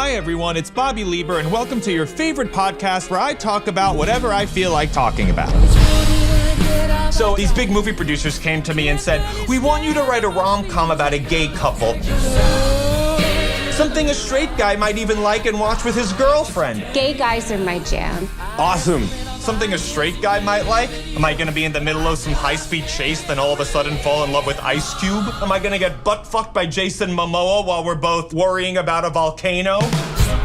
Hi everyone, it's Bobby Lieber, and welcome to your favorite podcast where I talk about whatever I feel like talking about. So these big movie producers came to me and said, we want you to write a rom-com about a gay couple. Something a straight guy might even like and watch with his girlfriend. Gay guys are my jam. Awesome. Something a straight guy might like? Am I gonna be in the middle of some high-speed chase, then all of a sudden fall in love with Ice Cube? Am I gonna get butt-fucked by Jason Momoa while we're both worrying about a volcano?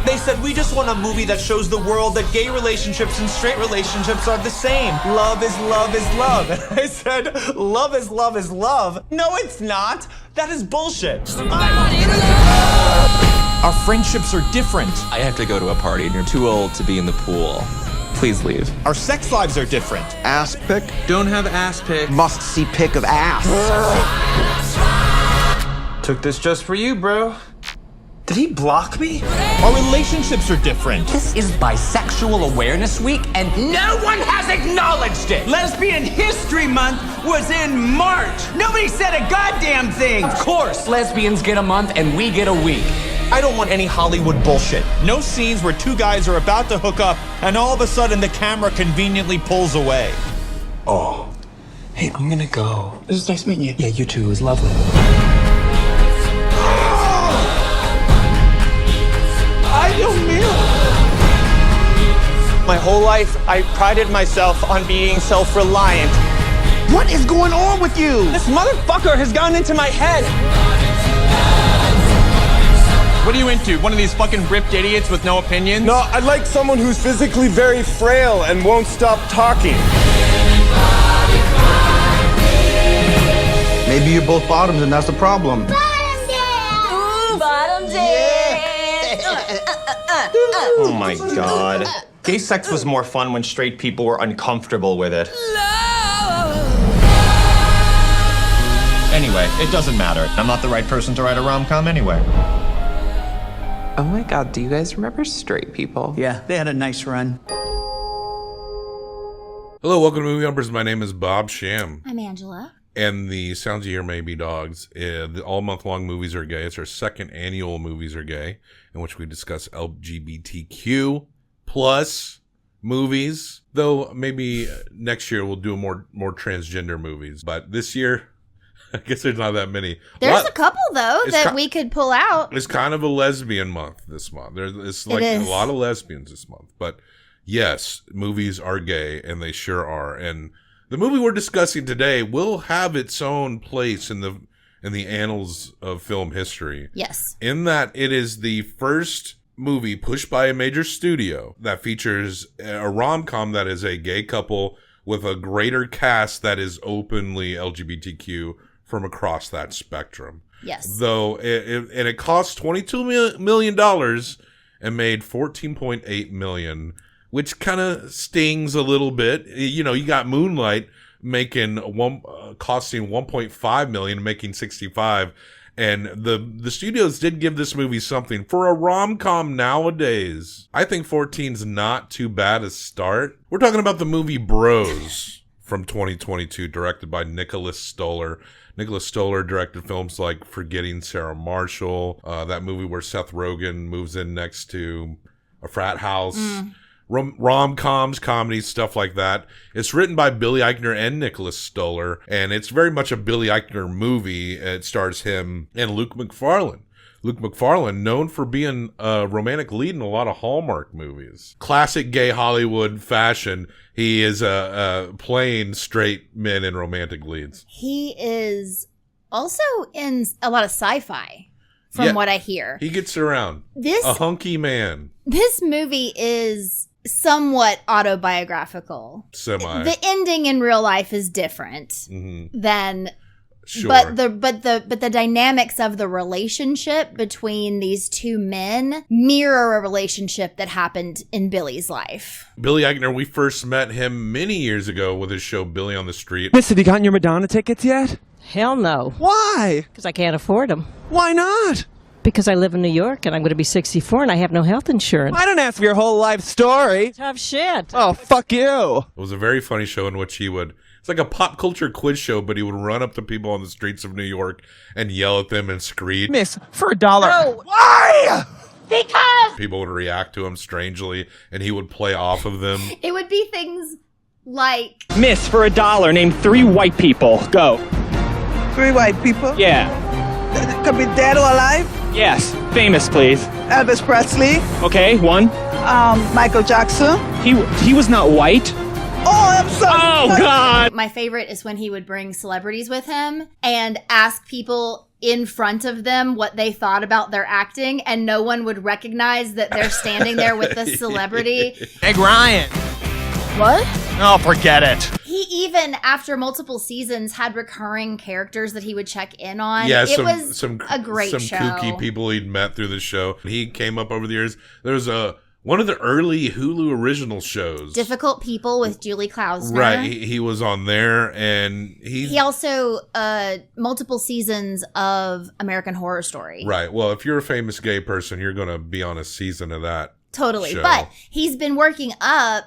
They said, we just want a movie that shows the world that gay relationships and straight relationships are the same. Love is love is love. And I said, love is love is love. No, it's not. That is bullshit. Our friendships are different. I have to go to a party and you're too old to be in the pool. Please leave. Our sex lives are different. Ass pic? Don't have ass pic. Must see pic of ass. Took this just for you, bro. Did he block me? Our relationships are different. This is Bisexual Awareness Week, and no one has acknowledged it! Lesbian History Month was in March! Nobody said a goddamn thing! Of course, lesbians get a month and we get a week. I don't want any Hollywood bullshit. No scenes where two guys are about to hook up and all of a sudden the camera conveniently pulls away. Oh, hey, I'm gonna go. This is nice meeting you. Yeah, you too. It was lovely. My whole life, I prided myself on being self-reliant. What is going on with you? This motherfucker has gone into my head. What are you into? One of these fucking ripped idiots with no opinions? No, I'd like someone who's physically very frail and won't stop talking. Maybe you're both bottoms and that's the problem. Bottom day! Ooh, bottom day! Oh my god. Gay sex was more fun when straight people were uncomfortable with it. Anyway, it doesn't matter. I'm not the right person to write a rom-com anyway. Oh my god, do you guys remember Straight People? Yeah, they had a nice run. Hello, welcome to Movie Numbers. My name is Bob Sham. I'm Angela. And the sounds you hear may be dogs. The all-month-long Movies Are Gay. It's our second annual Movies Are Gay, in which we discuss LGBTQ plus movies. Though maybe next year we'll do more transgender movies. But this year, I guess there's not that many. There's a couple, though, that we could pull out. It's kind of a lesbian month this month. It's like a lot of lesbians this month. But yes, movies are gay, and they sure are. And the movie we're discussing today will have its own place in the annals of film history. Yes. In that it is the first movie pushed by a major studio that features a rom-com that is a gay couple with a greater cast that is openly LGBTQ from across that spectrum. Yes. Though it cost $22 million and made $14.8 million, which kind of stings a little bit. You know, you got Moonlight costing $1.5 million, making $65. And the studios did give this movie something. For a rom-com nowadays, I think 14's not too bad a start. We're talking about the movie Bros from 2022, directed by Nicholas Stoller. Nicholas Stoller directed films like Forgetting Sarah Marshall, that movie where Seth Rogen moves in next to a frat house, rom-coms, comedies, stuff like that. It's written by Billy Eichner and Nicholas Stoller, and it's very much a Billy Eichner movie. It stars him and Luke Macfarlane. Luke Macfarlane, known for being a romantic lead in a lot of Hallmark movies. Classic gay Hollywood fashion. He is playing straight men in romantic leads. He is also in a lot of sci-fi, from what I hear. He gets around. A hunky man. This movie is somewhat autobiographical. Semi. The ending in real life is different than... Sure. But the dynamics of the relationship between these two men mirror a relationship that happened in Billy's life. Billy Eichner, we first met him many years ago with his show Billy on the Street. Miss, have you gotten your Madonna tickets yet? Hell no. Why? Because I can't afford them. Why not? Because I live in New York and I'm going to be 64 and I have no health insurance. I don't ask for your whole life story. Tough shit. Oh, fuck you. It was a very funny show in which he would... It's like a pop culture quiz show, but he would run up to people on the streets of New York and yell at them and screed. Miss, for $1. No. Why? Because People would react to him strangely, and he would play off of them. It would be things like, Miss, for $1, name 3 white people. Go. 3 white people? Yeah. Could be dead or alive? Yes. Famous, please. Elvis Presley. Okay, 1. Michael Jackson. He was not white. Oh, I'm sorry. Oh, God. my favorite is when he would bring celebrities with him and ask people in front of them what they thought about their acting, and no one would recognize that they're standing there with the celebrity. Meg Ryan. What? Oh, forget it. He even, after multiple seasons, had recurring characters that he would check in on. Yeah, it was a great some show. kooky people he'd met through the show. He came up over the years. There was one of the early Hulu original shows. Difficult People with Julie Klausner. Right, he was on there, and he also multiple seasons of American Horror Story. Right, well, if you're a famous gay person, you're going to be on a season of that. Totally, show. but he's been working up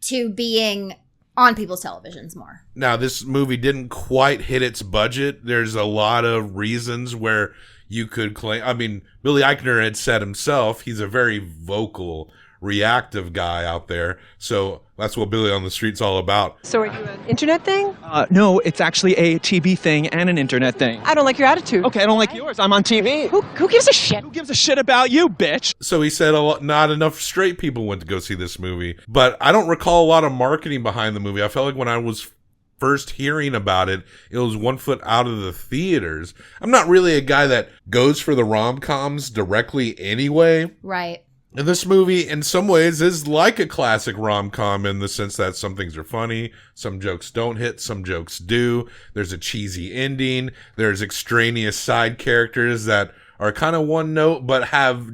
to being on people's televisions more. Now, this movie didn't quite hit its budget. There's a lot of reasons where you could claim. I mean, Billy Eichner had said himself, he's a very vocal, reactive guy out there. So that's what Billy on the Street's all about. So are you an internet thing? No, it's actually a TV thing and an internet thing. I don't like your attitude. Okay, I don't like yours. I'm on TV. Who gives a shit? Who gives a shit about you, bitch? So he said not enough straight people went to go see this movie. But I don't recall a lot of marketing behind the movie. I felt like when I was first hearing about it, it was 1 foot out of the theaters. I'm not really a guy that goes for the rom-coms directly anyway. Right. And this movie, in some ways, is like a classic rom-com in the sense that some things are funny, some jokes don't hit, some jokes do. There's a cheesy ending. There's extraneous side characters that are kind of one note, but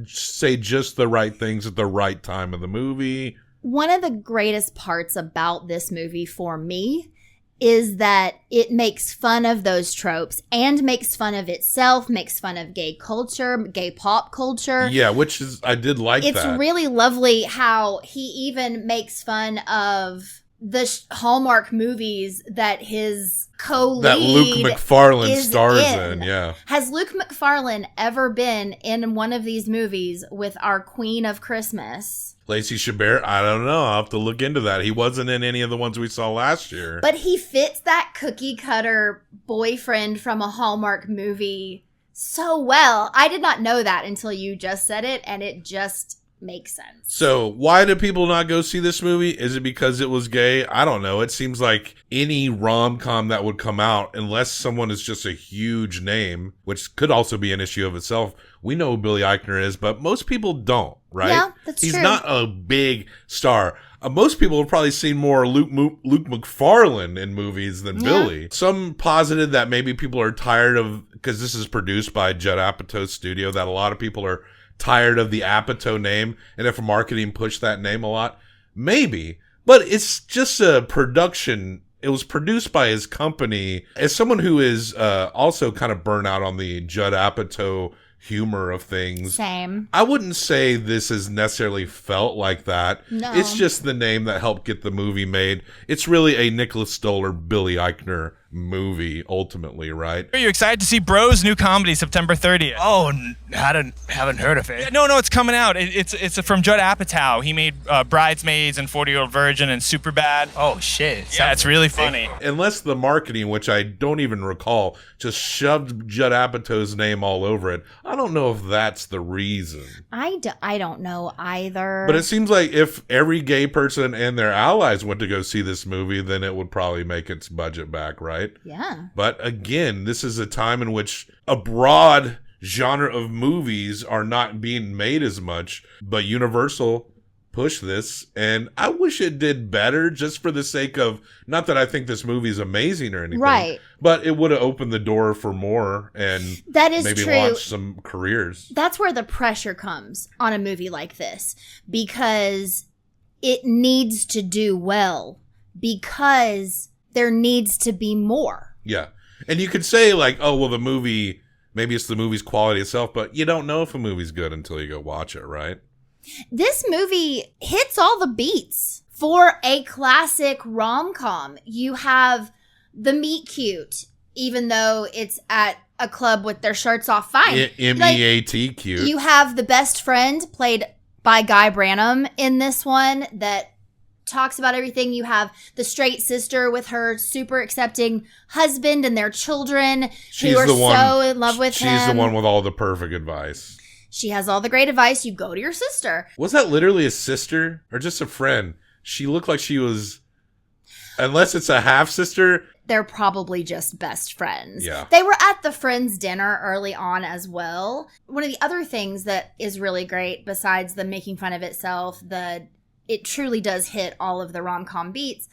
say just the right things at the right time of the movie. One of the greatest parts about this movie for me is that it makes fun of those tropes and makes fun of itself, makes fun of gay culture, gay pop culture. Yeah, which is, I did like that. It's really lovely how he even makes fun of the Hallmark movies that his co-lead that Luke Macfarlane is stars in, yeah. Has Luke Macfarlane ever been in one of these movies with our Queen of Christmas? Lacey Chabert, I don't know. I'll have to look into that. He wasn't in any of the ones we saw last year. But he fits that cookie cutter boyfriend from a Hallmark movie so well. I did not know that until you just said it, and it just makes sense. So why do people not go see this movie? Is it because it was gay? I don't know. It seems like any rom-com that would come out, unless someone is just a huge name, which could also be an issue of itself. We know who Billy Eichner is, but most people don't, right? Yeah, that's He's true. not a big star. Most people have probably seen more Luke Macfarlane in movies than Billy. Some posited that maybe people are tired of, because this is produced by Judd Apatow's studio, that a lot of people are tired of the Apatow name, and if marketing pushed that name a lot, maybe. But it's just a production. It was produced by his company. As someone who is also kind of burnt out on the Judd Apatow humor of things, same. I wouldn't say this has necessarily felt like that. No. It's just the name that helped get the movie made. It's really a Nicholas Stoller, Billy Eichner movie, ultimately, right? Are you excited to see Bros' new comedy September 30th? Oh, haven't heard of it. Yeah, no, it's coming out. It's from Judd Apatow. He made Bridesmaids and 40-Year-Old Virgin and Superbad. Oh, shit. Yeah, it's really funny. Unless the marketing, which I don't even recall, just shoved Judd Apatow's name all over it. I don't know if that's the reason. I don't know either. But it seems like if every gay person and their allies went to go see this movie, then it would probably make its budget back, right? Yeah. But again, this is a time in which a broad genre of movies are not being made as much, but Universal pushed this, and I wish it did better, just for the sake of, not that I think this movie is amazing or anything, right? But it would have opened the door for more, and that is maybe true. Launch some careers. That's where the pressure comes on a movie like this, because it needs to do well, because there needs to be more. Yeah. And you could say like, oh, well, the movie, maybe it's the movie's quality itself, but you don't know if a movie's good until you go watch it, right? This movie hits all the beats for a classic rom-com. You have the meet cute, even though it's at a club with their shirts off, fine. M-E-A-T-Q. You have the best friend played by Guy Branum in this one that talks about everything. You have the straight sister with her super accepting husband and their children who are so in love with him. She's the one with all the perfect advice. She has all the great advice. You go to your sister. Was that literally a sister or just a friend? She looked like she was, unless it's a half sister. They're probably just best friends. Yeah. They were at the friends dinner early on as well. One of the other things that is really great, besides the making fun of itself, it truly does hit all of the rom-com beats.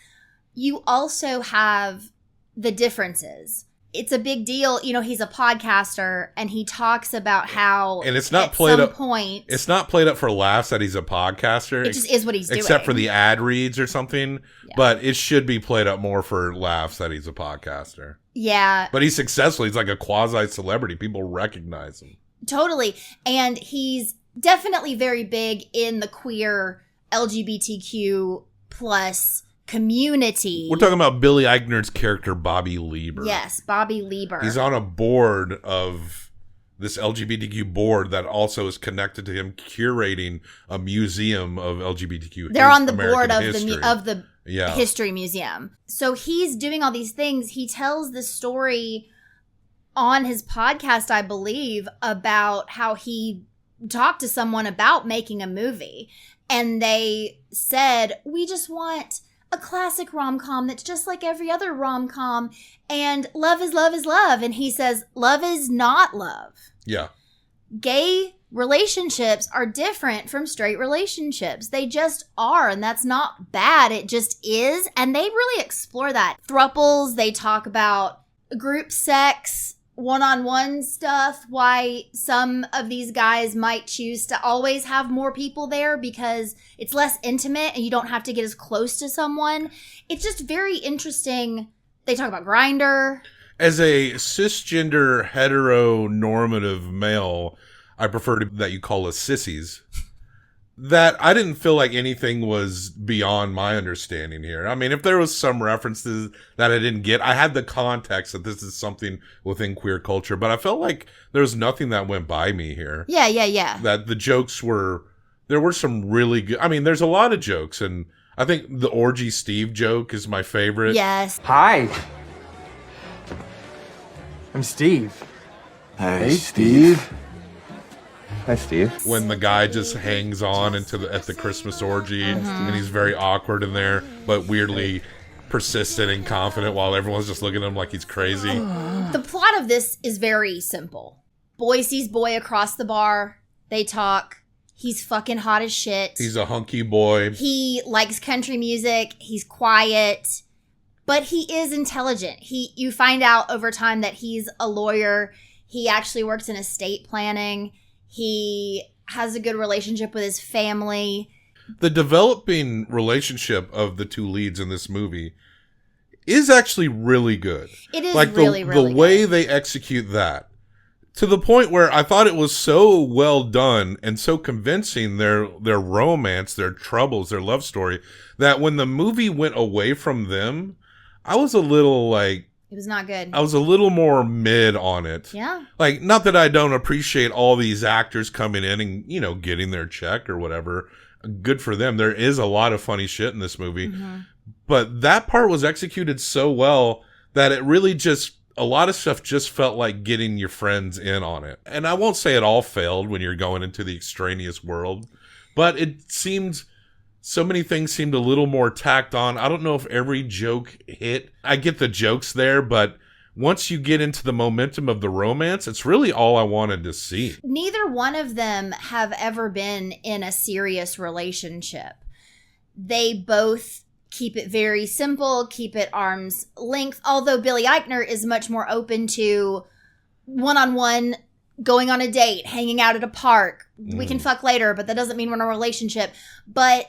You also have the differences. It's a big deal. You know, he's a podcaster and he talks about how and it's not played up. Point, it's not played up for laughs that he's a podcaster. It just is what he's doing. Except for the ad reads or something. Yeah. But it should be played up more for laughs that he's a podcaster. Yeah. But he's successful. He's like a quasi-celebrity. People recognize him. Totally. And he's definitely very big in the queer LGBTQ plus community. We're talking about Billy Eichner's character, Bobby Lieber. Yes, Bobby Lieber. He's on a board of this LGBTQ board that also is connected to him curating a museum of LGBTQ. They're on the American board of history. the History Museum. So he's doing all these things. He tells this story on his podcast, I believe, about how he talked to someone about making a movie. And they said, we just want a classic rom-com that's just like every other rom-com. And love is love is love. And he says, love is not love. Yeah. Gay relationships are different from straight relationships. They just are. And that's not bad. It just is. And they really explore that. Thruples, they talk about group sex, one-on-one stuff, why some of these guys might choose to always have more people there because it's less intimate and you don't have to get as close to someone. It's just very interesting. They talk about Grindr. As a cisgender heteronormative male, I prefer that you call us sissies. That I didn't feel like anything was beyond my understanding here. I mean, if there was some references that I didn't get, I had the context that this is something within queer culture, but I felt like there was nothing that went by me here. Yeah. That the jokes there were some really good, I mean, there's a lot of jokes, and I think the Orgy Steve joke is my favorite. Yes. Hi. I'm Steve. Hey, Steve. Hi, Steve. When the guy just hangs on at the Christmas orgy, and he's very awkward in there, but weirdly persistent and confident while everyone's just looking at him like he's crazy. The plot of this is very simple. Boy sees boy across the bar. They talk. He's fucking hot as shit. He's a hunky boy. He likes country music. He's quiet. But he is intelligent. You find out over time that he's a lawyer. He actually works in estate planning. He has a good relationship with his family. The developing relationship of the two leads in this movie is actually really good. It is like really the way they execute that, to the point where I thought it was so well done and so convincing, their romance, their troubles, their love story, that when the movie went away from them, I was a little like, it was not good. I was a little more mid on it. Yeah. Like, not that I don't appreciate all these actors coming in and, you know, getting their check or whatever. Good for them. There is a lot of funny shit in this movie. Mm-hmm. But that part was executed so well that it really just, a lot of stuff just felt like getting your friends in on it. And I won't say it all failed when you're going into the extraneous world, but it seemed... so many things seemed a little more tacked on. I don't know if every joke hit. I get the jokes there, but once you get into the momentum of the romance, it's really all I wanted to see. Neither one of them have ever been in a serious relationship. They both keep it very simple, keep it arm's length, although Billy Eichner is much more open to one-on-one, going on a date, hanging out at a park. We can fuck later, but that doesn't mean we're in a relationship. But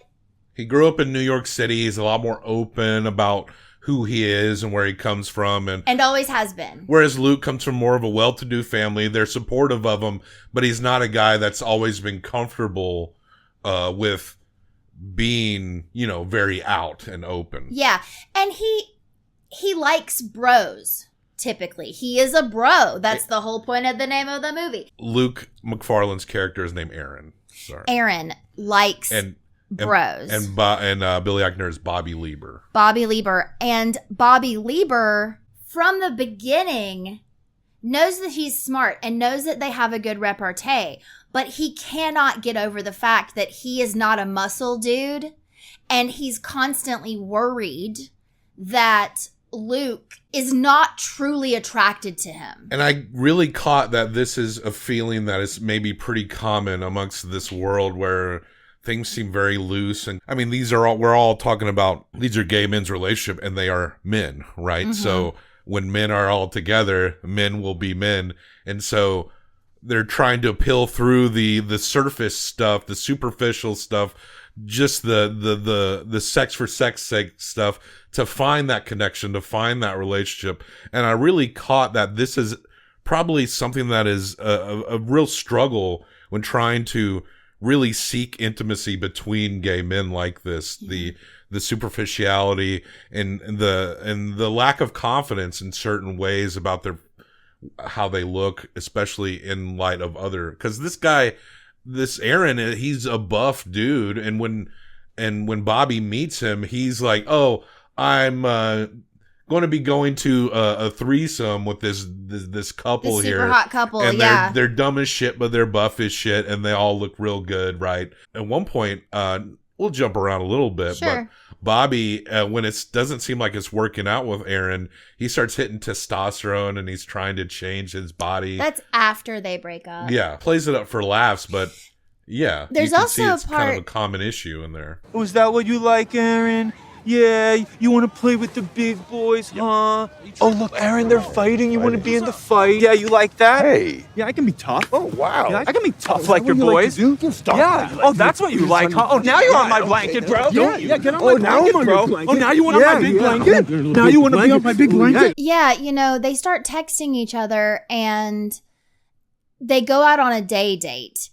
he grew up in New York City. He's a lot more open about who he is and where he comes from. And always has been. Whereas Luke comes from more of a well-to-do family. They're supportive of him, but he's not a guy that's always been comfortable with being, you know, very out and open. Yeah. And he likes bros. typically. He is a bro. That's the whole point of the name of the movie. Luke Macfarlane's character is named Aaron. Sorry. Aaron likes bros. And Billy Eichner is Bobby Lieber. Bobby Lieber. And Bobby Lieber, from the beginning, knows that he's smart and knows that they have a good repartee, but he cannot get over the fact that he is not a muscle dude, and he's constantly worried that Luke is not truly attracted to him. And I really caught that this is a feeling that is maybe pretty common amongst this world where things seem very loose. And I mean, we're all talking about, these are gay men's relationship and they are men, right? Mm-hmm. So when men are all together, men will be men. And so they're trying to peel through the surface stuff, the superficial stuff, just the sex for sex sake stuff to find that connection, to find that relationship. And I really caught that this is probably something that is a real struggle when trying to really seek intimacy between gay men like this. The superficiality and the lack of confidence in certain ways about how they look, especially in light of other, because this Aaron, he's a buff dude, and when Bobby meets him, he's like, oh, I'm going to be going to a threesome with this couple This here, super hot couple, and yeah. they're dumb as shit, but they're buff as shit, and they all look real good, right? At one point, we'll jump around a little bit, Sure. but Bobby, when it doesn't seem like it's working out with Aaron, he starts hitting testosterone and he's trying to change his body. That's after they break up. Yeah, plays it up for laughs, but yeah, There's you can also see a it's kind of part- a common issue in there. Oh, is that what you like, Aaron? Yeah, you want to play with the big boys, huh? Oh, look, Aaron, they're fighting. You want to be in the fight? Yeah, you like that? Hey. Yeah, I can be tough. Oh, wow. Yeah, I can be tough Is like that your what you like boys. to do? Stop Yeah. it. Oh, that's what you like, huh? Oh, now you're on my blanket, bro. Yeah, Yeah, get on Oh, my now blanket, I'm on bro. your blanket. Oh, now you want on my big blanket? Now you want to be on my big blanket? Yeah, they start texting each other and they go out on a date.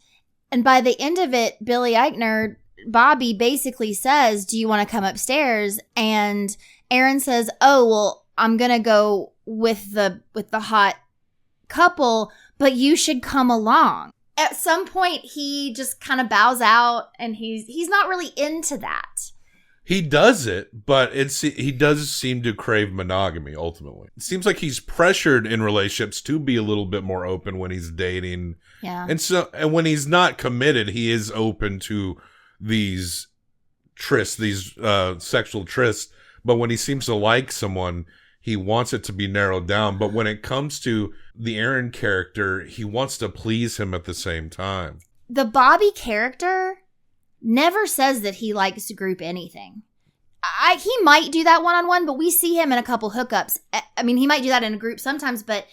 And by the end of it, Billy Eichner, Bobby basically says, do you want to come upstairs? And Aaron says, oh, well, I'm going to go with the hot couple, but you should come along. At some point, he just kind of bows out and he's not really into that. He does it, but he does seem to crave monogamy ultimately. It seems like he's pressured in relationships to be a little bit more open when he's dating. Yeah. And when he's not committed, he is open to these trysts, these sexual trysts. But when he seems to like someone, he wants it to be narrowed down. But when it comes to the Aaron character, he wants to please him at the same time. The Bobby character never says that he likes to group anything. He might do that one-on-one, but we see him in a couple hookups. I mean, he might do that in a group sometimes, but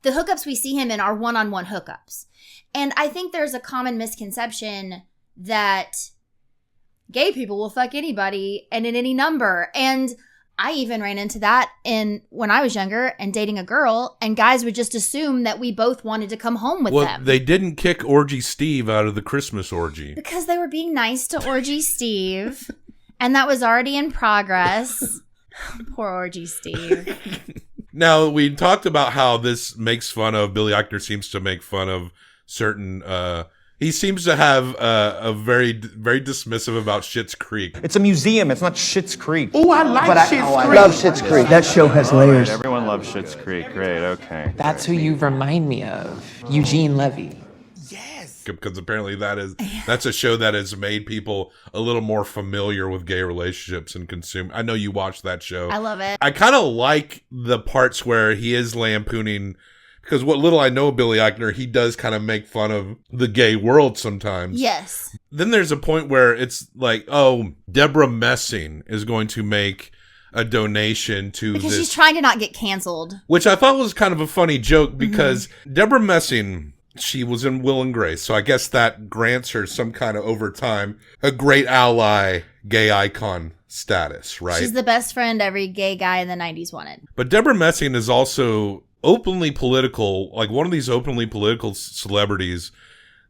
the hookups we see him in are one-on-one hookups. And I think there's a common misconception that gay people will fuck anybody and in any number. And I even ran into that when I was younger and dating a girl, and guys would just assume that we both wanted to come home with them. They didn't kick Orgy Steve out of the Christmas orgy. Because they were being nice to Orgy Steve, and that was already in progress. Poor Orgy Steve. Now, we talked about how this makes fun of, Billy Eichner seems to make fun of certain, he seems to have a very, very dismissive about Schitt's Creek. It's a museum. It's not Schitt's Creek. Oh, I like Schitt's Creek. I love Schitt's Creek. That show has layers. Everyone loves Schitt's Creek. Great, okay. That's who you remind me of, Eugene Levy. Because apparently that's a show that has made people a little more familiar with gay relationships and consume. I know you watched that show. I love it. I kind of like the parts where he is lampooning, because what little I know of Billy Eichner, he does kind of make fun of the gay world sometimes. Yes. Then there's a point where it's like, oh, Deborah Messing is going to make a donation to because this. She's trying to not get canceled. Which I thought was kind of a funny joke because Deborah Messing, she was in Will and Grace. So I guess that grants her some kind of, over time, a great ally, gay icon status, right? She's the best friend every gay guy in the 90s wanted. But Deborah Messing is also openly political, like one of these openly political celebrities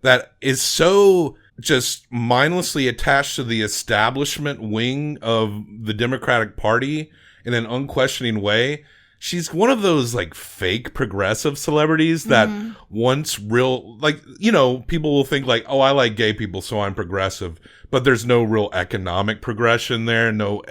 that is so just mindlessly attached to the establishment wing of the Democratic Party in an unquestioning way. she's one of those like fake progressive celebrities that once real, like, you know, people will think like, oh, I like gay people, so I'm progressive, but there's no real economic progression there, no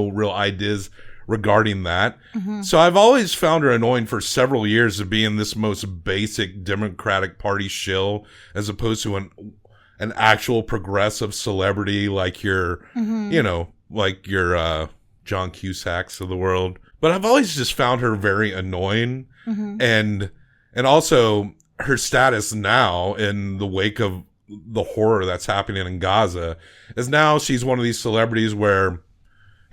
real ideas regarding that. So I've always found her annoying for several years of being this most basic Democratic Party shill, as opposed to an actual progressive celebrity like your, you know, like your John Cusacks of the world. But I've always just found her very annoying, and also her status now in the wake of the horror that's happening in Gaza is now she's one of these celebrities where,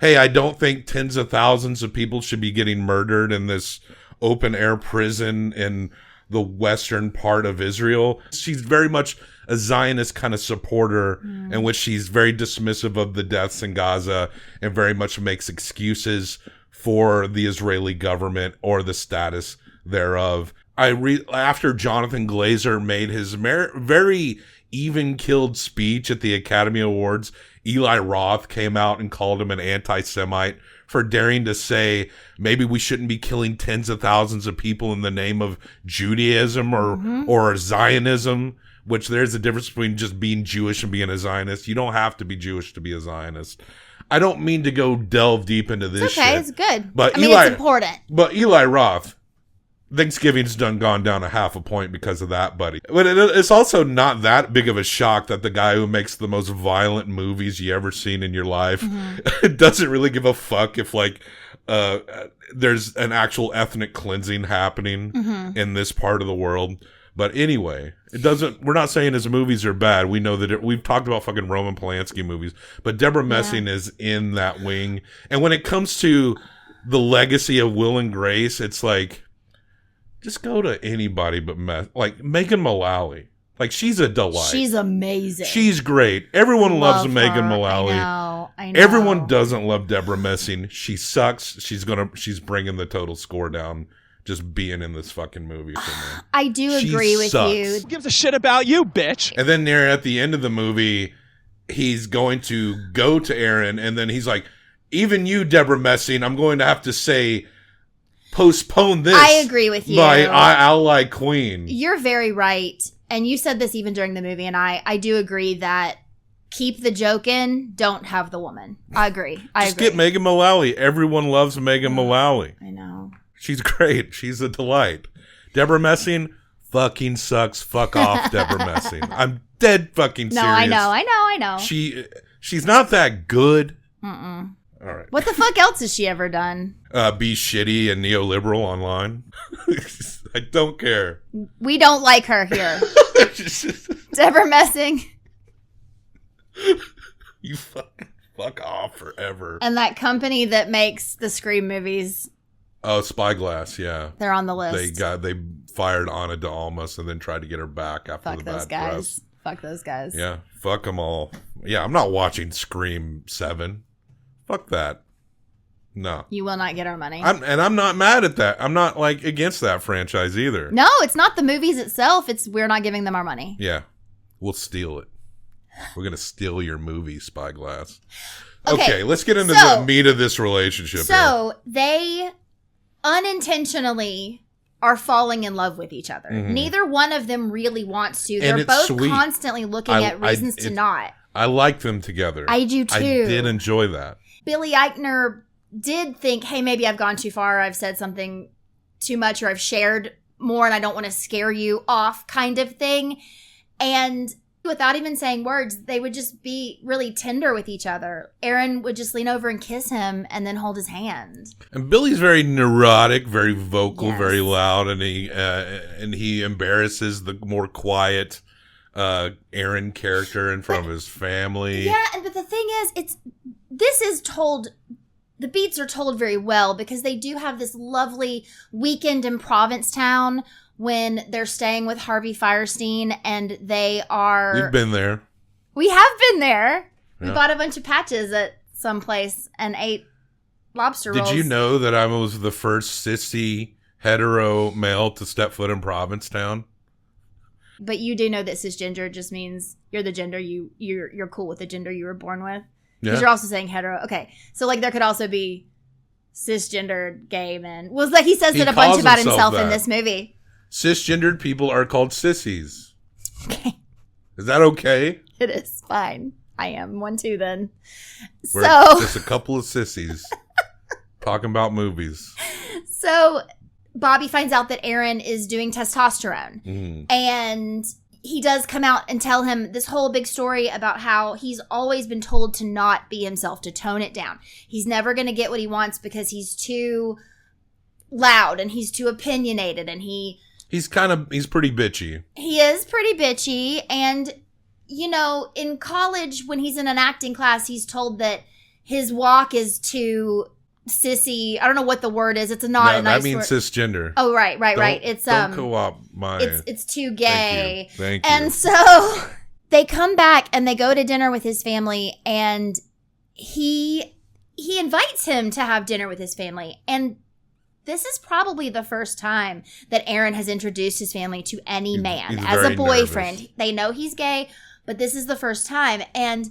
hey, I don't think tens of thousands of people should be getting murdered in this open air prison in the western part of Israel. She's very much a Zionist kind of supporter in which she's very dismissive of the deaths in Gaza and very much makes excuses for the Israeli government or the status thereof. After Jonathan Glazer made his very even-keeled speech at the Academy Awards, Eli Roth came out and called him an anti-Semite for daring to say maybe we shouldn't be killing tens of thousands of people in the name of Judaism or Zionism, which there's a difference between just being Jewish and being a Zionist. You don't have to be Jewish to be a Zionist. I don't mean to go delve deep into this It's okay, shit, it's good. But I mean, it's important. But Eli Roth, Thanksgiving's gone down a half a point because of that, buddy. But it's also not that big of a shock that the guy who makes the most violent movies you ever seen in your life doesn't really give a fuck if like there's an actual ethnic cleansing happening in this part of the world. But anyway, we're not saying his movies are bad. We know that we've talked about fucking Roman Polanski movies, but Deborah Messing is in that wing. And when it comes to the legacy of Will and Grace, it's like, just go to anybody but like Megan Mullally. Like, she's a delight. She's amazing. She's great. Everyone loves Megan Mullally. I know. Everyone doesn't love Deborah Messing. She sucks. She's bringing the total score down just being in this fucking movie for me. I do agree with you. Who gives a shit about you, bitch? And then near at the end of the movie, he's going to go to Aaron, and then he's like, even you, Deborah Messing, I'm going to have to say, postpone this. I agree with you. By Ally Queen. You're very right. And you said this even during the movie, and I do agree that keep the joke in, don't have the woman. I agree. Just get Megan Mullally. Everyone loves Megan Mullally. I know. She's great. She's a delight. Deborah Messing fucking sucks. Fuck off, Deborah Messing. I'm dead fucking serious. No, I know. She's not that good. All right. What the fuck else has she ever done? Be shitty and neoliberal online. I don't care. We don't like her here. Deborah Messing. You fuck off forever. And that company that makes the Scream movies. Oh, Spyglass, yeah. They're on the list. They fired Ana de Almas and then tried to get her back after the bad press. Fuck those guys. Yeah, fuck them all. Yeah, I'm not watching Scream 7. Fuck that. No. You will not get our money. I'm not mad at that. I'm not like against that franchise either. No, it's not the movies itself. It's we're not giving them our money. Yeah. We'll steal it. We're going to steal your movie, Spyglass. Okay, Okay, let's get into the meat of this relationship. So they unintentionally are falling in love with each other. Neither one of them really wants to. They're both sweet. Constantly looking at reasons to not. I like them together. I do too. I did enjoy that. Billy Eichner did think, hey, maybe I've gone too far, I've said something too much, or I've shared more and I don't want to scare you off kind of thing. And without even saying words, they would just be really tender with each other. Aaron would just lean over and kiss him and then hold his hand. And Billy's very neurotic, very vocal, very loud, and he embarrasses the more quiet Aaron character in front of his family. Yeah, but the thing is, this is told, the beats are told very well because they do have this lovely weekend in Provincetown when they're staying with Harvey Fierstein and they are... We've been there. We have been there. Yeah. We bought a bunch of patches at some place and ate lobster rolls. Did you know that I was the first sissy hetero male to step foot in Provincetown? But you do know that cisgender just means you're the gender you're cool with the gender you were born with. Because you're also saying hetero. Okay, so like there could also be cisgendered gay men. Well, like he says He it a bunch calls about himself himself in that. this movie. Cisgendered people are called sissies. Okay. Is that okay? It is fine. I am one too then. We're So just a couple of sissies talking about movies. So Bobby finds out that Aaron is doing testosterone. Mm. And he does come out and tell him this whole big story about how he's always been told to not be himself, to tone it down. He's never going to get what he wants because he's too loud and he's too opinionated and he's pretty bitchy. he is pretty bitchy. And, you know, in college when he's in an acting class, he's told that his walk is too sissy. I don't know what the word is. It's not a nice that means word. Cisgender. Oh, right. It's don't co-opt my. It's too gay. Thank you. And so they come back and they go to dinner with his family, and he invites him to have dinner with his family. And this is probably the first time that Aaron has introduced his family to any man he's as a very boyfriend. nervous. They know he's gay, but this is the first time. And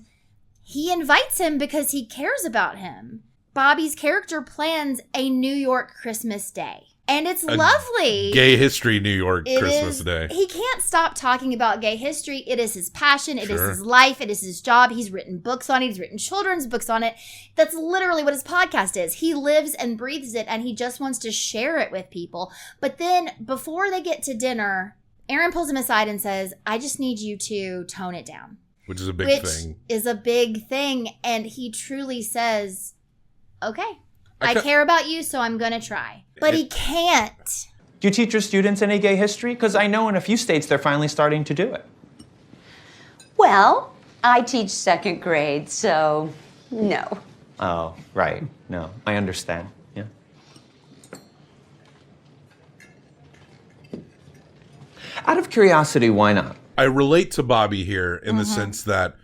he invites him because he cares about him. Bobby's character plans a New York Christmas day. And it's lovely. Gay history New York It Christmas is- Day. He can't stop talking about gay history. It is his passion. It is Sure. his life. It is his job. He's written books on it. He's written children's books on it. That's literally what his podcast is. He lives and breathes it, and he just wants to share it with people. But then before they get to dinner, Aaron pulls him aside and says, I just need you to tone it down. Which is a big Which thing. is a big thing. And he truly says, okay, I ca- care about you, so I'm going to try. But he can't. Do you teach your students any gay history? Because I know in a few states they're finally starting to do it. Well, I teach second grade, so no. Oh, right. No, I understand. Yeah. Out of curiosity, why not? I relate to Bobby here in the sense that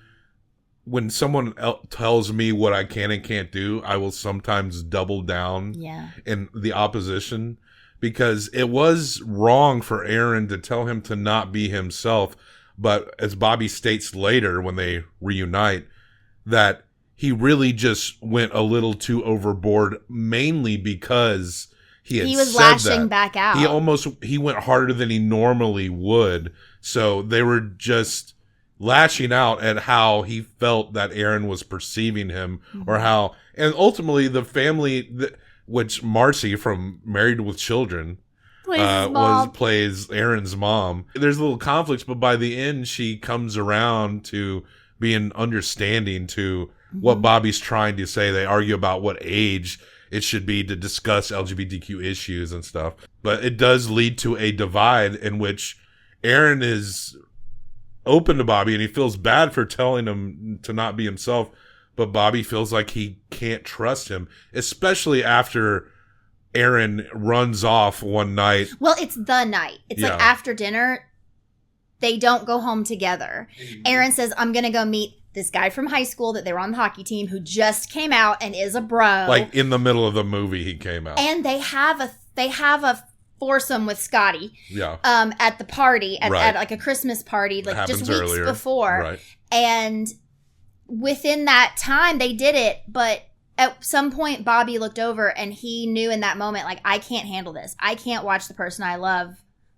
when someone tells me what I can and can't do, I will sometimes double down in the opposition, because it was wrong for Aaron to tell him to not be himself. But as Bobby states later when they reunite, that he really just went a little too overboard, mainly because he was said lashing that. back out. He went harder than he normally would. So they were just lashing out at how he felt that Aaron was perceiving him, or how, and ultimately the family, which Marcy from Married with Children plays Aaron's mom. There's little conflicts, but by the end she comes around to being understanding to what Bobby's trying to say. They argue about what age it should be to discuss LGBTQ issues and stuff, but it does lead to a divide in which Aaron is open to Bobby and he feels bad for telling him to not be himself, but Bobby feels like he can't trust him, especially after Aaron runs off one night. Well, it's the night. It's like after dinner, they don't go home together. Aaron says, I'm going to go meet this guy from high school that they were on the hockey team who just came out and is a bro. Like in the middle of the movie he came out. And they have a foursome with Scotty. Yeah. At the party, at Right. like a Christmas party, like just Happens weeks earlier. before. Right. And within that time they did it, but at some point Bobby looked over and he knew in that moment, like, I can't handle this. I can't watch the person I love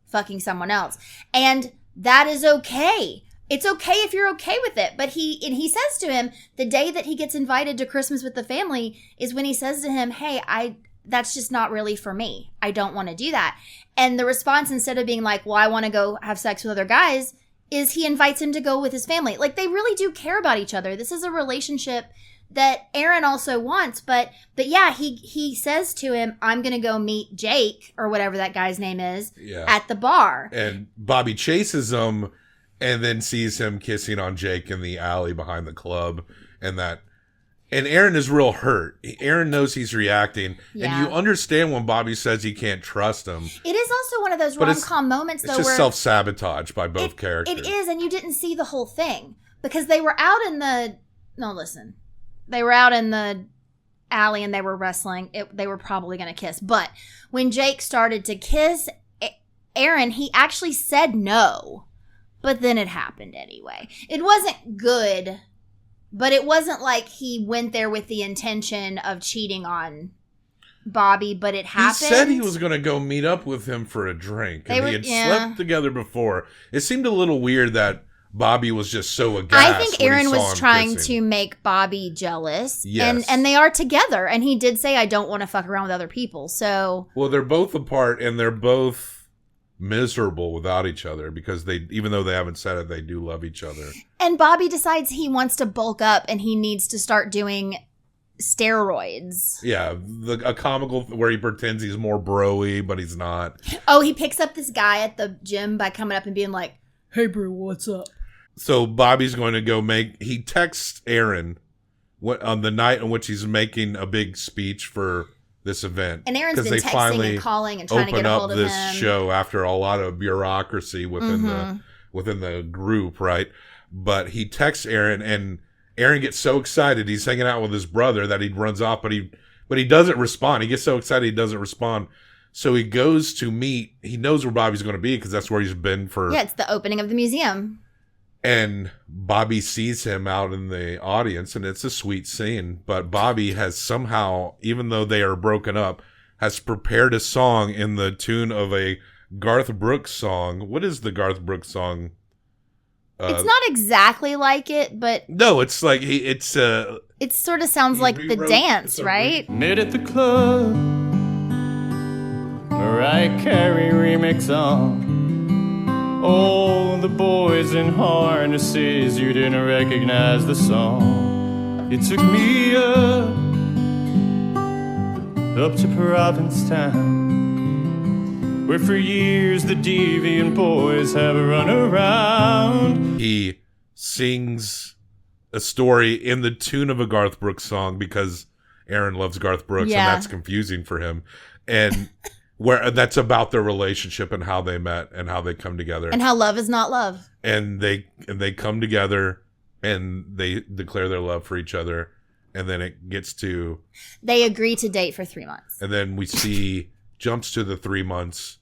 fucking someone else. And that is okay. It's okay if you're okay with it. But he says to him, the day that he gets invited to Christmas with the family is when he says to him, hey, that's just not really for me. I don't want to do that. And the response, instead of being like, well, I want to go have sex with other guys, is he invites him to go with his family. Like, they really do care about each other. This is a relationship that Aaron also wants. But yeah, he says to him, I'm going to go meet Jake, or whatever that guy's name is, at the bar. And Bobby chases him and then sees him kissing on Jake in the alley behind the club. And Aaron is real hurt. Aaron knows he's reacting. Yeah. And you understand when Bobby says he can't trust him. It is also one of those But rom-com moments, though, It's just where self-sabotage by both characters. it is, and you didn't see the whole thing. Because they were out in the... No, listen. They were out in the alley and they were wrestling. They were probably going to kiss. But when Jake started to kiss Aaron, he actually said no. But then it happened anyway. It wasn't good, but it wasn't like he went there with the intention of cheating on Bobby, but it happened. He said he was going to go meet up with him for a drink, and he had slept together before. It seemed a little weird that Bobby was just so aghast. I think Aaron was trying to make Bobby jealous. Yes. And they are together. And he did say, I don't want to fuck around with other people. So. Well, they're both apart, and they're both miserable without each other because even though they haven't said it, they do love each other. And Bobby decides he wants to bulk up and he needs to start doing steroids. Yeah, a comical where he pretends he's more bro-y, but he's not. Oh, he picks up this guy at the gym by coming up and being like, hey, bro, what's up? So Bobby's going to go he texts Aaron on the night on which he's making a big speech for this event. And Aaron's been texting and calling and trying to get a hold of him. Open up this show after a lot of bureaucracy within the group, right? But he texts Aaron, and Aaron gets so excited. He's hanging out with his brother that he runs off, but he doesn't respond. He gets so excited he doesn't respond. So he goes to meet. He knows where Bobby's going to be because that's where he's been for. Yeah, it's the opening of the museum. And Bobby sees him out in the audience, and it's a sweet scene. But Bobby has somehow, even though they are broken up, has prepared a song in the tune of a Garth Brooks song. What is the Garth Brooks song? It's not exactly like it, but no, it's like it sort of sounds like the dance, right? Met at the club, Mariah Carey remix on. Oh, the boys in harnesses, you didn't recognize the song. It took me up to Provincetown, where for years the deviant boys have run around. He sings a story in the tune of a Garth Brooks song because Aaron loves Garth Brooks, and that's confusing for him. And where that's about their relationship and how they met and how they come together. And how love is not love. And they come together and they declare their love for each other. And then it gets to... They agree to date for 3 months. And then we see... jumps to the 3 months,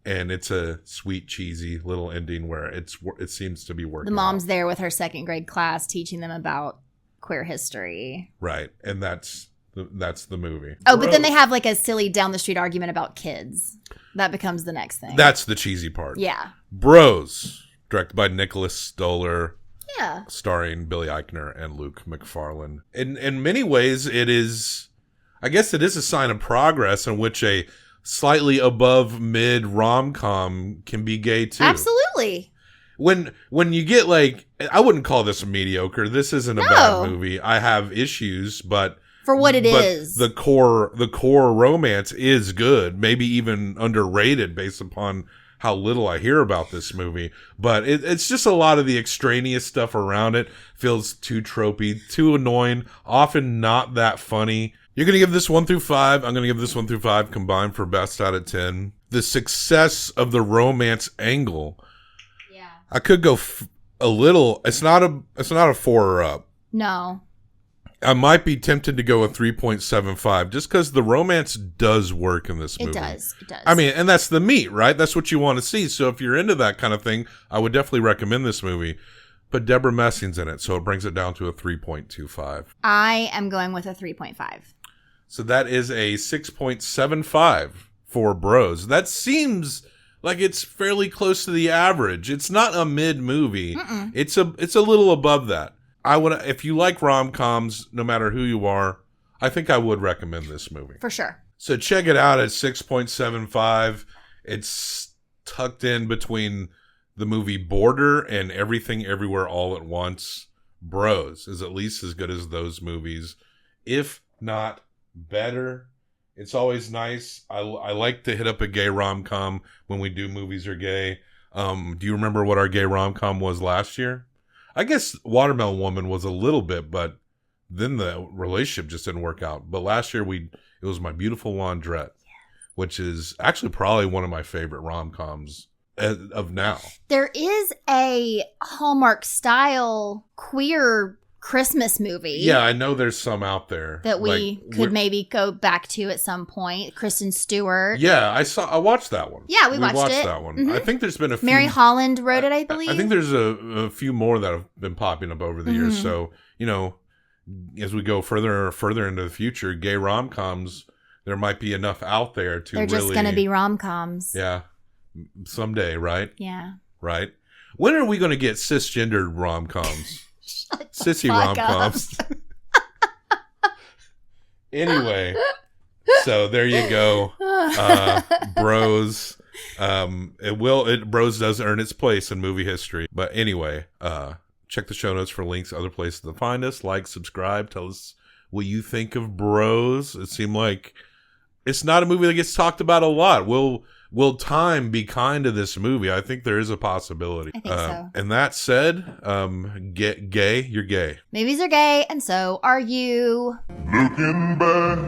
and it's a sweet, cheesy little ending where it seems to be working. The mom's there with her second grade class teaching them about queer history. Right. And that's the movie. Oh, but then they have like a silly down the street argument about kids. That becomes the next thing. That's the cheesy part. Yeah. Bros, directed by Nicholas Stoller. Yeah. Starring Billy Eichner and Luke Macfarlane. In many ways, it is a sign of progress in which a slightly above mid rom-com can be gay too. Absolutely. When you get like, I wouldn't call this mediocre. This isn't a bad movie. I have issues, but for what it is, the core romance is good. Maybe even underrated based upon how little I hear about this movie. But it's just a lot of the extraneous stuff around it feels too tropey, too annoying, often not that funny. You're going to give this 1 through 5. I'm going to give this 1 through 5 combined for best out of 10. The success of the romance angle. Yeah. I could go a little. It's not a 4 or up. No. I might be tempted to go a 3.75 just because the romance does work in this movie. It does. I mean, and that's the meat, right? That's what you want to see. So if you're into that kind of thing, I would definitely recommend this movie. But Deborah Messing's in it, so it brings it down to a 3.25. I am going with a 3.5. So that is a 6.75 for Bros. That seems like it's fairly close to the average. It's not a mid movie. It's a little above that. If you like rom-coms, no matter who you are, I think I would recommend this movie. For sure. So check it out at 6.75. It's tucked in between the movie Border and Everything Everywhere All at Once. Bros is at least as good as those movies, if not better. It's always nice. I like to hit up a gay rom-com when we do movies are gay. Do you remember what our gay rom-com was last year? I guess Watermelon Woman was a little bit, but then the relationship just didn't work out. But last year it was My Beautiful Laundrette, which is actually probably one of my favorite rom-coms of now. There is a Hallmark style queer Christmas movie. Yeah, I know there's some out there that we could maybe go back to at some point. Kristen Stewart. Yeah, I watched that one. Yeah, we watched it. That one. I think there's been a few. Mary Holland wrote it, I believe. I think there's a few more that have been popping up over the years. So, as we go further into the future, gay rom-coms there might be enough out there to They're really... just going to be rom-coms. Yeah. Someday, right? Yeah. Right? When are we going to get cisgendered rom-coms? Sissy fuck rom-coms. Anyway, so there you go. Bros. Bros does earn its place in movie history. But anyway, check the show notes for links, other places to find us. Like, subscribe, tell us what you think of Bros. It seemed like it's not a movie that gets talked about a lot. Will time be kind to this movie? I think there is a possibility. I think so. And that said, get gay, you're gay. Movies are gay, and so are you. Looking back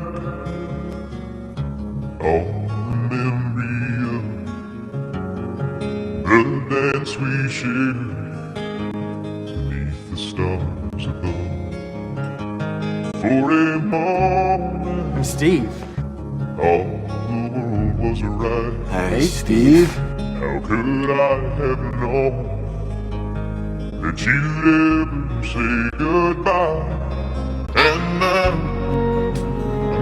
on the memory of the dance we shared beneath the stars above. For a moment, I'm Steve. all the world was right. Hey, Steve. How could I have known that you'd ever say goodbye? And I'm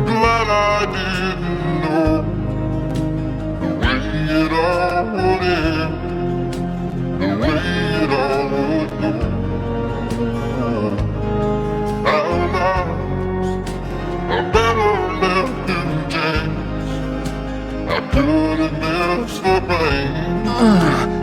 glad I didn't know the way it all would end, the way it all would go. Our lives are better left in chains. I could have missed the pain.